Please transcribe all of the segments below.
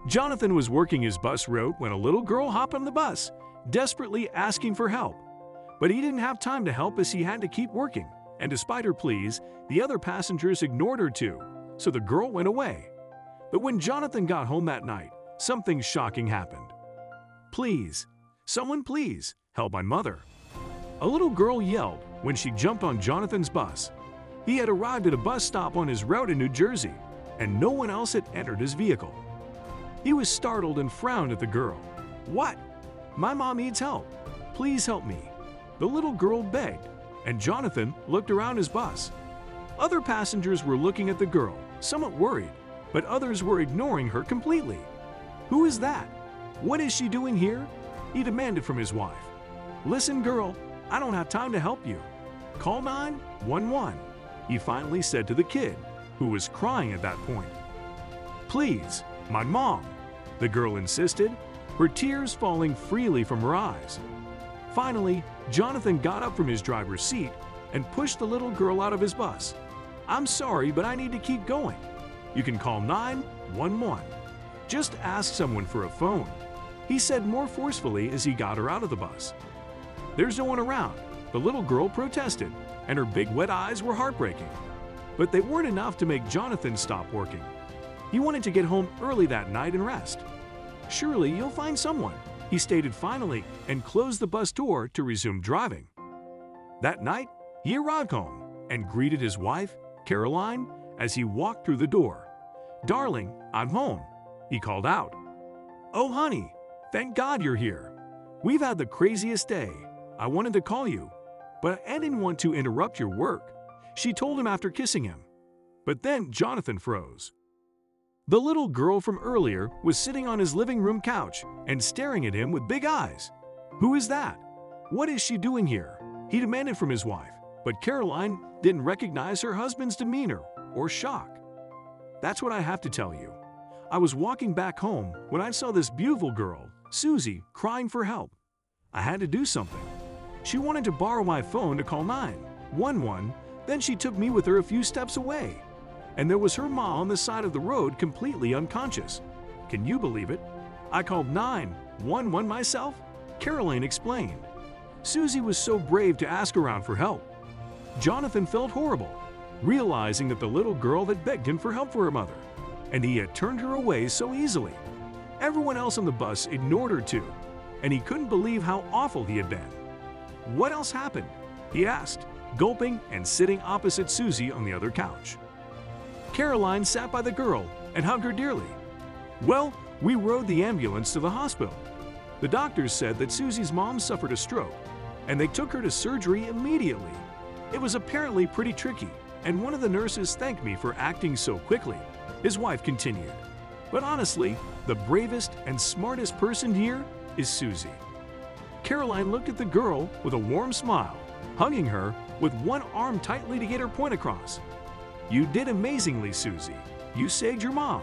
Jonathan was working his bus route when a little girl hopped on the bus, desperately asking for help. But he didn't have time to help as he had to keep working, and despite her pleas, the other passengers ignored her too, so the girl went away. But when Jonathan got home that night, something shocking happened. "Please, someone please, help my mother," a little girl yelled when she jumped on Jonathan's bus. He had arrived at a bus stop on his route in New Jersey, and no one else had entered his vehicle. He was startled and frowned at the girl. "What? My mom needs help. Please help me," the little girl begged, and Jonathan looked around his bus. Other passengers were looking at the girl, somewhat worried, but others were ignoring her completely. "Who is that? What is she doing here?" he demanded from his wife. "Listen, girl, I don't have time to help you. Call 911, he finally said to the kid, who was crying at that point. "Please, my mom," the girl insisted, her tears falling freely from her eyes. Finally, Jonathan got up from his driver's seat and pushed the little girl out of his bus. "I'm sorry, but I need to keep going. You can call 911. Just ask someone for a phone," he said more forcefully as he got her out of the bus. "There's no one around," the little girl protested, and her big wet eyes were heartbreaking. But they weren't enough to make Jonathan stop working. He wanted to get home early that night and rest. "Surely you'll find someone," he stated finally, and closed the bus door to resume driving. That night, he arrived home and greeted his wife, Caroline, as he walked through the door. "Darling, I'm home," he called out. "Oh, honey, thank God you're here. We've had the craziest day. I wanted to call you, but I didn't want to interrupt your work," she told him after kissing him. But then Jonathan froze. The little girl from earlier was sitting on his living room couch and staring at him with big eyes. "Who is that? What is she doing here?" he demanded from his wife, but Caroline didn't recognize her husband's demeanor or shock. "That's what I have to tell you. I was walking back home when I saw this beautiful girl, Susie, crying for help. I had to do something. She wanted to borrow my phone to call 911, then she took me with her a few steps away. And there was her mom on the side of the road completely unconscious. Can you believe it? I called 911 myself," Caroline explained. Susie was so brave to ask around for help. Jonathan felt horrible, realizing that the little girl had begged him for help for her mother, and he had turned her away so easily. Everyone else on the bus ignored her too, and he couldn't believe how awful he had been. "What else happened?" he asked, gulping and sitting opposite Susie on the other couch. Caroline sat by the girl and hugged her dearly. "Well, we rode the ambulance to the hospital. The doctors said that Susie's mom suffered a stroke, and they took her to surgery immediately. It was apparently pretty tricky, and one of the nurses thanked me for acting so quickly," his wife continued. "But honestly, the bravest and smartest person here is Susie." Caroline looked at the girl with a warm smile, hugging her with one arm tightly to get her point across. "You did amazingly, Susie. You saved your mom.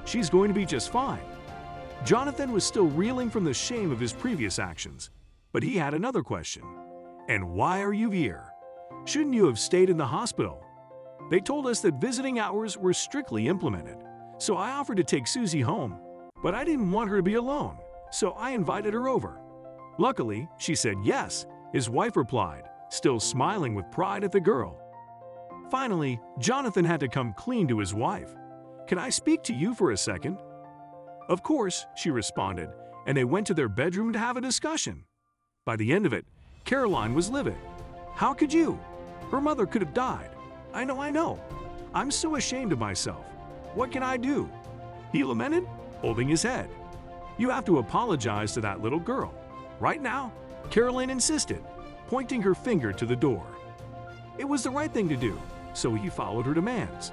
She's going to be just fine." Jonathan was still reeling from the shame of his previous actions, but he had another question. "And why are you here? Shouldn't you have stayed in the hospital?" "They told us that visiting hours were strictly implemented, so I offered to take Susie home, but I didn't want her to be alone, so I invited her over. Luckily, she said yes," his wife replied, still smiling with pride at the girl. Finally, Jonathan had to come clean to his wife. "Can I speak to you for a second?" "Of course," she responded, and they went to their bedroom to have a discussion. By the end of it, Caroline was livid. "How could you? Her mother could have died. I know. I'm so ashamed of myself. What can I do?" he lamented, holding his head. "You have to apologize to that little girl. Right now," Caroline insisted, pointing her finger to the door. It was the right thing to do, so he followed her demands.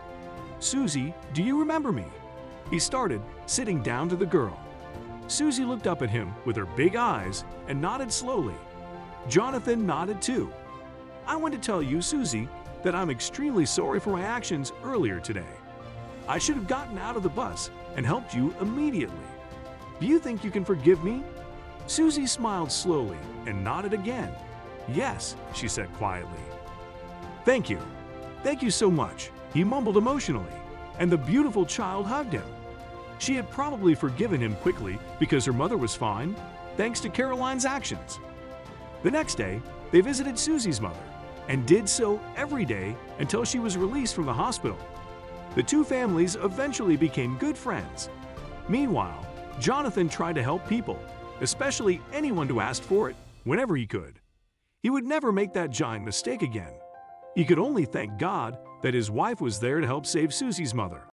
"Susie, do you remember me?" he started, sitting down to the girl. Susie looked up at him with her big eyes and nodded slowly. Jonathan nodded too. "I want to tell you, Susie, that I'm extremely sorry for my actions earlier today. I should have gotten out of the bus and helped you immediately. Do you think you can forgive me?" Susie smiled slowly and nodded again. "Yes," she said quietly. "Thank you. Thank you so much," he mumbled emotionally, and the beautiful child hugged him. She had probably forgiven him quickly because her mother was fine, thanks to Caroline's actions. The next day, they visited Susie's mother and did so every day until she was released from the hospital. The two families eventually became good friends. Meanwhile, Jonathan tried to help people, especially anyone who asked for it, whenever he could. He would never make that giant mistake again. He could only thank God that his wife was there to help save Susie's mother.